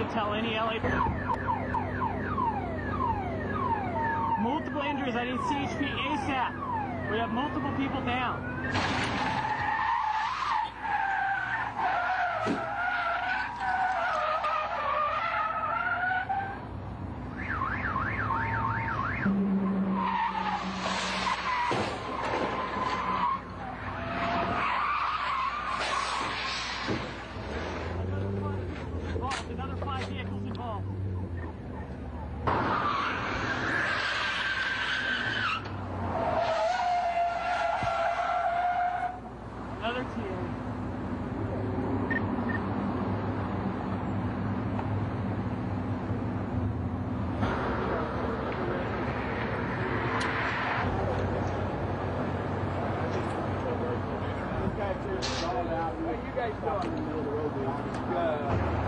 to tell any LA. Multiple injuries. I need CHP ASAP. We have multiple people down. Another 5 vehicles involved. Another TA. This guy just called out. What are you guys doing in the middle of the road?